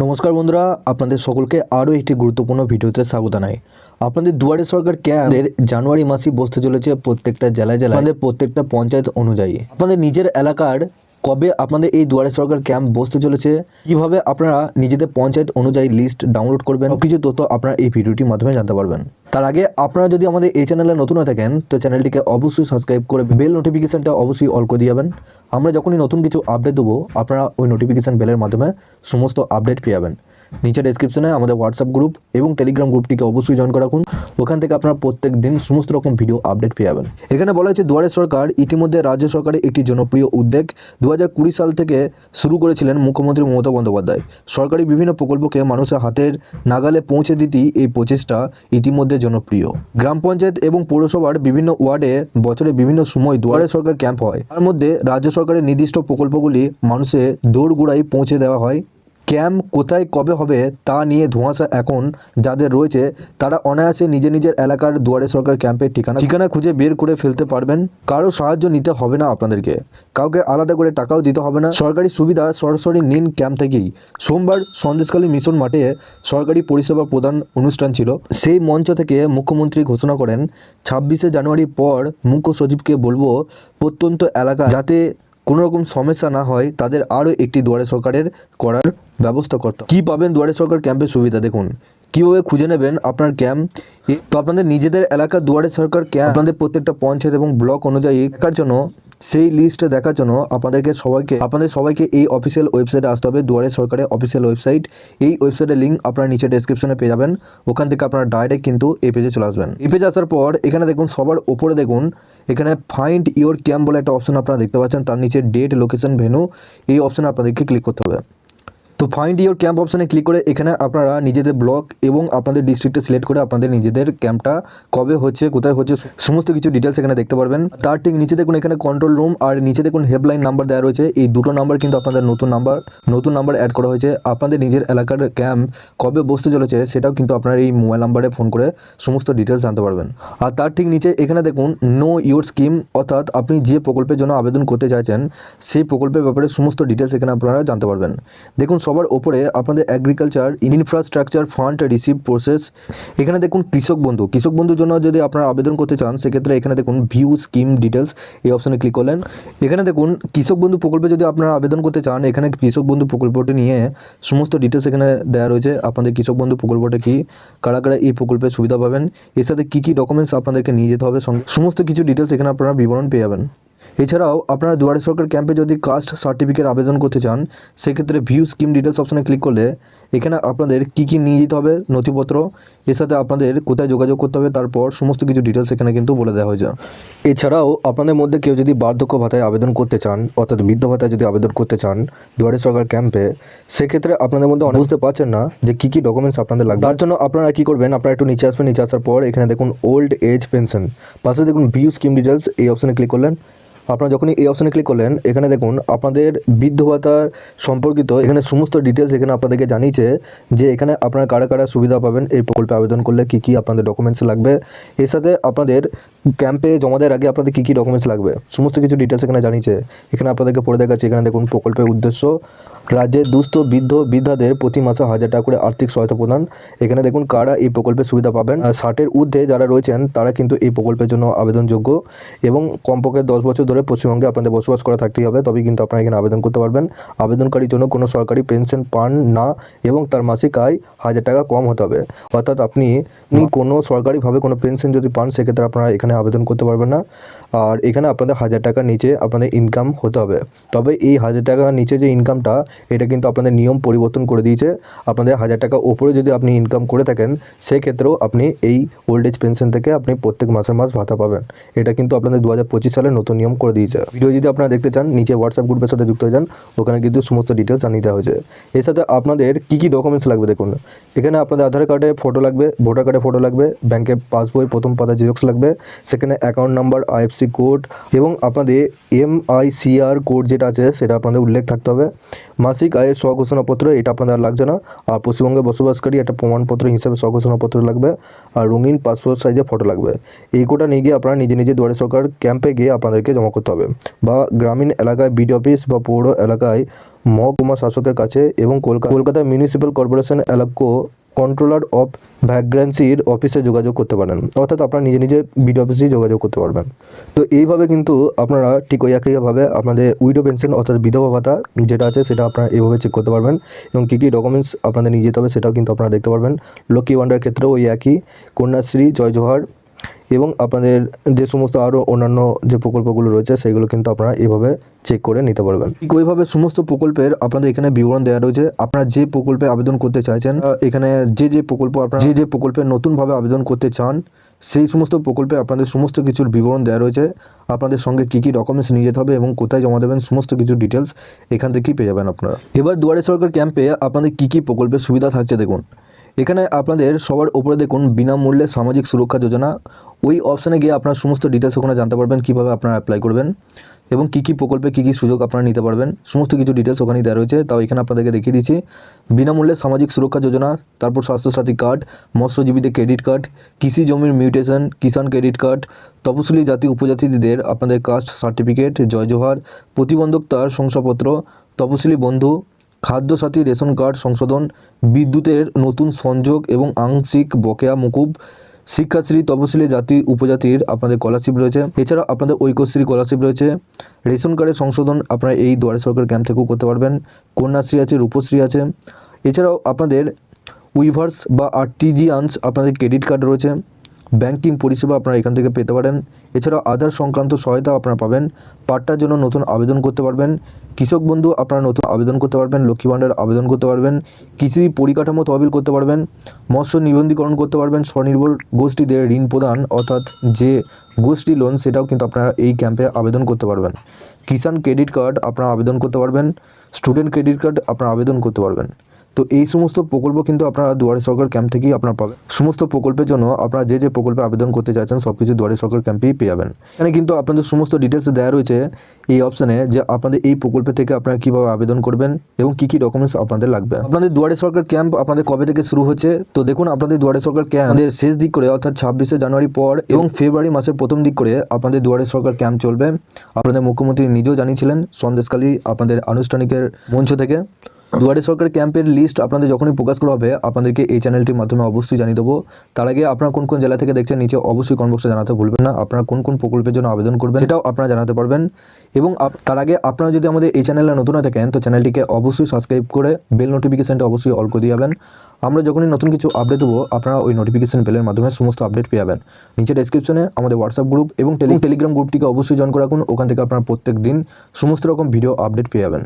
নমস্কার বন্ধুরা, আপনাদের সকলকে আরও একটি গুরুত্বপূর্ণ ভিডিওতে স্বাগত জানাই। আপনাদের দুয়ারে সরকার ক্যাম্পের জানুয়ারি মাসে বসতে চলেছে প্রত্যেকটা জেলায় জেলায়, আপনাদের প্রত্যেকটা পঞ্চায়েত অনুযায়ী। আপনাদের নিজের এলাকার কবে আপনাদের এই দুয়ারে সরকার ক্যাম্প বসতে চলেছে, কিভাবে আপনারা নিজেদের পঞ্চায়েত অনুযায়ী লিস্ট ডাউনলোড করবেন, কিছু তথ্য আপনারা এই ভিডিওটির মাধ্যমে জানতে পারবেন। তার আগে আপনারা যদি আমাদের এই চ্যানেলে নতুন হয়ে থাকেন তো চ্যানেলটিকে অবশ্যই সাবস্ক্রাইব করে বেল নোটিফিকেশনটা অবশ্যই অল করে দিয়ে যাবেন। আমরা যখনই নতুন কিছু আপডেট দেবো আপনারা ওই নোটিফিকেশন বেলের মাধ্যমে সমস্ত আপডেট পেয়ে যাবেন। নিচে ডেসক্রিপশনে আমাদের হোয়াটসঅ্যাপ গ্রুপ এবং টেলিগ্রাম গ্রুপটিকে অবশ্যই জয়েন করে রাখুন। ওখান থেকে আপনারা প্রত্যেক দিন সমস্ত রকম ভিডিও আপডেট পেয়ে যাবেন। এখানে বলা হয়েছে দুয়ারে সরকার ইতিমধ্যে রাজ্য সরকারের একটি জনপ্রিয় উদ্যোগ 2020 সাল থেকে শুরু করেছিলেন মুখ্যমন্ত্রী মমতা বন্দ্যোপাধ্যায়। সরকারি বিভিন্ন প্রকল্পকে মানুষের হাতের নাগালে পৌঁছে দিতেই এই প্রচেষ্টা ইতিমধ্যে জনপ্রিয়। গ্রাম পঞ্চায়েত এবং পৌরসভার বিভিন্ন ওয়ার্ডে বছরে বিভিন্ন সময় দুয়ারে সরকার ক্যাম্প হয়। তার মধ্যে রাজ্য সরকারের নির্দিষ্ট প্রকল্পগুলি মানুষের দোরগোড়ায় পৌঁছে দেওয়া হয়। ক্যাম্প কোথায় কবে হবে তা নিয়ে ধোঁয়াশা এখন যাদের রয়েছে তারা অনায়াসে নিজের এলাকার দুয়ারে সরকার ক্যাম্পের ঠিকানা খুঁজে বের করে ফেলতে পারবেন। কারো সাহায্য নিতে হবে না আপনাদেরকে, কাউকে আলাদা করে টাকাও দিতে হবে না। সরকারি সুবিধা সরাসরি নিন ক্যাম্প থেকেই। সোমবার সন্দেশখালী মিশন মাঠে সরকারি পরিষেবা প্রদান অনুষ্ঠান ছিল। সেই মঞ্চ থেকে মুখ্যমন্ত্রী ঘোষণা করেন 26শে জানুয়ারির পর মুখ্য সচিবকে বলবো প্রত্যন্ত এলাকা যাতে কোনো রকম সমস্যা না হয় তাদের আরও একটি দুয়ারে সরকারের করার ব্যবস্থা করতে। কী পাবেন দুয়ারে সরকার ক্যাম্পের সুবিধা দেখুন, কীভাবে খুঁজে নেবেন আপনার ক্যাম্প। তো আপনাদের নিজেদের এলাকার দুয়ারে সরকার ক্যাম্প আপনাদের প্রত্যেকটা পঞ্চায়েত এবং ব্লক অনুযায়ী দেখার জন্য, সেই লিস্টে দেখার জন্য আপনাদের সবাইকে এই অফিসিয়াল ওয়েবসাইটে আসতে হবে। দুয়ারে সরকারের অফিসিয়াল ওয়েবসাইট, এই ওয়েবসাইটের লিঙ্ক আপনারা নিচে ডেসক্রিপশনে পেয়ে যাবেন। ওখান থেকে আপনারা ডাইরেক্ট কিন্তু এই পেজে চলে আসবেন। এই পেজে আসার পর এখানে দেখুন সবার ওপরে দেখুন এখানে ফাইন্ড ইওর ক্যাম্প বলে একটা অপশন আপনারা দেখতে পাচ্ছেন। তার নিচে ডেট, লোকেশন, ভেন্যু এই অপশনে আপনাদেরকে ক্লিক করতে হবে। তো ফাইন্ড ইওর ক্যাম্প অপশানে ক্লিক করে এখানে আপনারা নিজেদের ব্লক এবং আপনাদের ডিস্ট্রিক্টে সিলেক্ট করে আপনাদের নিজেদের ক্যাম্পটা কবে হচ্ছে, কোথায় হচ্ছে সমস্ত কিছু ডিটেলস এখানে দেখতে পারবেন। তার ঠিক নিচে দেখুন এখানে কন্ট্রোল রুম আর নিচে দেখুন হেল্পলাইন নাম্বার দেওয়া রয়েছে। এই দুটো নাম্বার কিন্তু আপনাদের নতুন নাম্বার অ্যাড করা হয়েছে। আপনাদের নিজের এলাকার ক্যাম্প কবে বসতে চলেছে সেটাও কিন্তু আপনার এই মোবাইল নাম্বারে ফোন করে সমস্ত ডিটেলস জানতে পারবেন। আর তার ঠিক নিচে এখানে দেখুন নো ইওর স্কিম, অর্থাৎ আপনি যে প্রকল্পের জন্য আবেদন করতে চাইছেন সেই প্রকল্পের ব্যাপারে সমস্ত ডিটেলস এখানে আপনারা জানতে পারবেন। দেখুন সবার ওপরে আপনাদের agriculture infrastructure fund receive process. এখানে দেখুন কৃষক বন্ধুর জন্য যদি আপনারা আবেদন করতে চান সেক্ষেত্রে এখানে দেখুন ভিউ স্কিম ডিটেলস এই অপশনে ক্লিক করলেন। এখানে দেখুন কৃষক বন্ধু প্রকল্পে যদি আপনারা আবেদন করতে চান এখানে কৃষক বন্ধু প্রকল্পটি নিয়ে সমস্ত ডিটেলস এখানে দেওয়া রয়েছে। আপনাদের কৃষক বন্ধু প্রকল্পটা কি, কারা এই প্রকল্পের সুবিধা পাবেন, এর সাথে কী কী ডকুমেন্টস আপনাদেরকে নিয়ে যেতে হবে, সমস্ত কিছু ডিটেলস এখানে আপনারা বিবরণ পেয়ে যাবেন। এছাড়াও আপনারা দুয়ারে সরকার ক্যাম্পে যদি কাস্ট সার্টিফিকেট আবেদন করতে চান সেক্ষেত্রে ভিউ স্কিম ডিটেলস অপশনে ক্লিক করলে এখানে আপনাদের কী কী নিয়ে যেতে হবে নথিপত্র, এর সাথে আপনাদের কোথায় যোগাযোগ করতে হবে, তারপর সমস্ত কিছু ডিটেলস এখানে কিন্তু বলে দেওয়া হয়েছে। এছাড়াও আপনাদের মধ্যে কেউ যদি বার্ধক্য ভাতায় আবেদন করতে চান, অর্থাৎ বৃদ্ধ ভাতায় যদি আবেদন করতে চান দুয়ারে সরকার ক্যাম্পে, সেক্ষেত্রে আপনাদের মধ্যে অনেক বুঝতে পারছেন না যে কী কী ডকুমেন্টস আপনাদের লাগবে। তার জন্য আপনারা কী করবেন, আপনারা একটু নিচে আসবেন। নিচে আসার পর এখানে দেখুন ওল্ড এজ পেনশন, পাশে দেখুন ভিউ স্কিম ডিটেলস এই অপশনে ক্লিক করলেন। আপনারা যখনই এই অপশানে ক্লিক করলেন এখানে দেখুন আপনাদের বৃদ্ধ ভাতার সম্পর্কিত এখানে সমস্ত ডিটেলস এখানে আপনাদেরকে জানিয়েছে যে এখানে আপনারা কারা সুবিধা পাবেন, এই প্রকল্পে আবেদন করলে কী কী আপনাদের ডকুমেন্টস লাগবে, এর সাথে আপনাদের ক্যাম্পে জমা দেওয়ার আগে আপনাদের কী কী ডকুমেন্টস লাগবে সমস্ত কিছু ডিটেলস এখানে জানিয়েছে। এখানে আপনাদেরকে পড়ে দেখাচ্ছে। এখানে দেখুন প্রকল্পের উদ্দেশ্য, রাজ্যের দুস্থ বৃদ্ধাদের প্রতি মাসে 1000 টাকা করে আর্থিক সহায়তা প্রদান। এখানে দেখুন কারা এই প্রকল্পের সুবিধা পাবেন। 60-এর ঊর্ধ্বে যারা রয়েছেন তারা কিন্তু এই প্রকল্পের জন্য আবেদনযোগ্য এবং কমপক্ষে 10 বছর ধরে পশ্চিমবঙ্গে আপনাদের বসবাস করা থাকতেই হবে, তবেই কিন্তু আপনারা এখানে আবেদন করতে পারবেন। আবেদনকারীর জন্য কোনো সরকারি পেনশন পান না এবং তার মাসিক আয় 1000 টাকা কম হতে হবে। অর্থাৎ আপনি কোনো সরকারিভাবে কোনো পেনশন যদি পান সেক্ষেত্রে আপনারা এখানে আবেদন করতে পারবেন না। আর এখানে আপনাদের 1000 টাকার নিচে আপনাদের ইনকাম হতে হবে। তবে এই 1000 টাকার নিচে যে ইনকামটা এটা কিন্তু আপনাদের নিয়ম পরিবর্তন করে দিয়েছে। আপনাদের 1000 টাকা ওপরে যদি আপনি ইনকাম করে থাকেন সেক্ষেত্রেও আপনি এই ওল্ড এজ পেনশন থেকে আপনি প্রত্যেক মাসের মাস ভাতা পাবেন। এটা কিন্তু আপনাদের 2025 সালে নতুন নিয়ম করে দিয়েছে। ভিডিও যদি আপনারা দেখতে চান নিচে হোয়াটসঅ্যাপ গ্রুপের সাথে যুক্ত হয়ে যান, ওখানে কিন্তু সমস্ত ডিটেলস জানিয়ে দেওয়া হয়েছে। এর সাথে আপনাদের কী কী ডকুমেন্টস লাগবে দেখুন। এখানে আপনাদের আধার কার্ডের ফটো লাগবে, ভোটার কার্ডের ফটো লাগবে, ব্যাংকের পাসবই প্রথম পাতা জেরক্স লাগবে, সেখানে অ্যাকাউন্ট নাম্বার, আইএফসি কোড এবং আপনাদের MICR কোড যেটা আছে সেটা আপনাদের উল্লেখ থাকতে হবে। মাসিক আয়ের স্বঘোষণাপত্র, এটা আপনাদের আর লাগছে না। আর পশ্চিমবঙ্গে বসবাসকারী একটা প্রমাণপত্র হিসেবে স্বঘোষণাপত্র লাগবে, আর রঙিন পাসপোর্ট সাইজের ফটো লাগবে। এই কোটা নিয়ে গিয়ে আপনারা নিজে নিজে দুয়ারে সরকার ক্যাম্পে গিয়ে আপনাদেরকে জমা করতে হবে, বা গ্রামীণ এলাকায় বিডি অফিস বা পৌর এলাকায় মহকুমা শাসকের কাছে এবং কলকাতা মিউনিসিপ্যাল কর্পোরেশন এলাকা কন্ট্রোলার অফ ভ্যাগ্রেন্সির অফিসে যোগাযোগ করতে পারেন, অর্থাৎ আপনারা নিজে নিজে বিডি অফিসেই যোগাযোগ করতে পারবেন। তো এইভাবে কিন্তু আপনারা ঠিক ওই একইভাবে আপনাদের উইডো পেনশন অর্থাৎ বিধবা ভাতা যেটা আছে সেটা আপনারা এইভাবে চেক করতে পারবেন, এবং কী কী ডকুমেন্টস আপনাদের নিয়ে যেতে হবে সেটাও কিন্তু আপনারা দেখতে পারবেন। লক্ষ্মী ভাণ্ডার ক্ষেত্রেও ওই একই, কন্যাশ্রী, জয় জোহার এবং আপনাদের যে সমস্ত আরও অন্যান্য যে প্রকল্পগুলো রয়েছে সেগুলো কিন্তু আপনারা এভাবে চেক করে নিতে পারবেন। ঠিক ওইভাবে সমস্ত প্রকল্পের আপনাদের এখানে বিবরণ দেওয়া রয়েছে। আপনারা যে প্রকল্পে আবেদন করতে চাইছেন, এখানে যে প্রকল্প আপনারা যে প্রকল্পে নতুনভাবে আবেদন করতে চান সেই সমস্ত প্রকল্পে আপনাদের সমস্ত কিছুর বিবরণ দেওয়া রয়েছে। আপনাদের সঙ্গে কী কী ডকুমেন্টস নিয়ে যেতে হবে এবং কোথায় জমা দেবেন সমস্ত কিছু ডিটেলস এখান থেকেই পেয়ে যাবেন আপনারা। এবার দুয়ারে সরকার ক্যাম্পে আপনাদের কী কী প্রকল্পের সুবিধা থাকছে দেখুন। এখানে আপনাদের সবার উপরে দেখুন বিনামূল্যে সামাজিক সুরক্ষা যোজনা, ওই অপশানে গিয়ে আপনারা সমস্ত ডিটেলস ওখানে জানতে পারবেন কীভাবে আপনারা অ্যাপ্লাই করবেন এবং কী কী প্রকল্পে কী কী সুযোগ আপনারা নিতে পারবেন, সমস্ত কিছু ডিটেলস ওখানেই দেওয়া রয়েছে। তাও এখানে আপনাদেরকে দেখিয়ে দিচ্ছি বিনামূল্যে সামাজিক সুরক্ষা যোজনা, তারপর স্বাস্থ্যসাথী কার্ড, মৎস্যজীবীদের ক্রেডিট কার্ড, কৃষি জমির মিউটেশন, কিষাণ ক্রেডিট কার্ড, তপশিলি জাতি উপজাতিদের আপনাদের কাস্ট সার্টিফিকেট, জয় জোহার, প্রতিবন্ধকতার শংসাপত্র, তপশিলি বন্ধু, খাদ্যসাথী রেশন কার্ড সংশোধন, বিদ্যুতের নতুন সংযোগ এবং আংশিক বকেয়া মুকুব, শিক্ষাশ্রী, তপশিলি জাতি উপজাতির আপনাদের স্কলারশিপ রয়েছে। এছাড়া আপনাদের ঐক্যশ্রী স্কলারশিপ রয়েছে। রেশন কার্ডের সংশোধন আপনারা এই দুয়ারে সরকার ক্যাম্প থেকেও করতে পারবেন। কন্যাশ্রী আছে, রূপশ্রী আছে। এছাড়াও আপনাদের উইভার্স বা আর্টিজিয়ান্স আপনাদের ক্রেডিট কার্ড রয়েছে। ব্যাংকিং পরিষেবা আপনারা এখান থেকে পেতে পারেন। এছাড়াও আধার সংক্রান্ত সহায়তা আপনারা পাবেন। পাট্টার জন্য নতুন আবেদন করতে পারবেন। কৃষক বন্ধু আপনারা নতুন আবেদন করতে পারবেন। লক্ষ্মী ভাণ্ডার আবেদন করতে পারবেন। কৃষি পরিকাঠামো তহবিল করতে পারবেন। মৎস্য নিবন্ধীকরণ করতে পারবেন। স্বনির্ভর গোষ্ঠীদের ঋণ প্রদান অর্থাৎ যে গোষ্ঠী লোন সেটাও কিন্তু আপনারা এই ক্যাম্পে আবেদন করতে পারবেন। কিষাণ ক্রেডিট কার্ড আপনারা আবেদন করতে পারবেন। স্টুডেন্ট ক্রেডিট কার্ড আপনারা আবেদন করতে পারবেন। তো এই সমস্ত প্রকল্প কিন্তু আপনারা দুয়ারে সরকার ক্যাম্প থেকেই আপনারা পাবেন। সমস্ত প্রকল্পের জন্য আপনারা যে প্রকল্পে আবেদন করতে চাইছেন সব কিছু দুয়ারে সরকার ক্যাম্পেই পেয়ে যাবেন। এখানে কিন্তু আপনাদের সমস্ত ডিটেলস দেওয়া রয়েছে এই অপশানে যে আপনাদের এই প্রকল্পে থেকে আপনারা কীভাবে আবেদন করবেন এবং কী কী ডকুমেন্টস আপনাদের লাগবে। আপনাদের দুয়ারে সরকার ক্যাম্প আপনাদের কবে থেকে শুরু হচ্ছে তো দেখুন, আপনাদের দুয়ারে সরকার ক্যাম্প আমাদের শেষ দিক করে অর্থাৎ 26শে জানুয়ারি পর এবং ফেব্রুয়ারি মাসের প্রথম দিক করে আপনাদের দুয়ারে সরকার ক্যাম্প চলবে। আপনাদের মুখ্যমন্ত্রী নিজেও জানিয়েছিলেন সন্দেশখালী আপনাদের আনুষ্ঠানিকের মঞ্চ থেকে। দুয়ারে সরকার ক্যাম্পের লিস্ট আপনাদের যখনই প্রকাশ করা হবে আপনাদেরকে এই চ্যানেলটির মাধ্যমে অবশ্যই জানিয়ে দেবো। তার আগে আপনারা কোন কোন জেলা থেকে দেখছেন নিচে অবশ্যই কমেন্ট বক্সে জানাতে ভুলবেন না। আপনারা কোন কোন প্রকল্পের জন্য আবেদন করবেন সেটাও আপনারা জানাতে পারবেন। এবং তার আগে আপনারা যদি আমাদের এই চ্যানেলে নতুন হয়ে থাকেন তো চ্যানেলটিকে অবশ্যই সাবস্ক্রাইব করে বেল নোটিফিকেশানটা অবশ্যই অল করে দিয়ে যাবেন। আমরা যখনই নতুন কিছু আপডেট দেবো আপনারা ওই নোটিফিকেশান বেলের মাধ্যমে সমস্ত আপডেট পেয়ে যাবেন। নিচে ডেসক্রিপশনে আমাদের হোয়াটসঅ্যাপ গ্রুপ এবং টেলিগ্রাম গ্রুপটিকে অবশ্যই জয়েন করে রাখুন। ওখান থেকে আপনারা প্রত্যেক দিন সমস্ত রকম ভিডিও আপডেট পেয়ে যাবেন।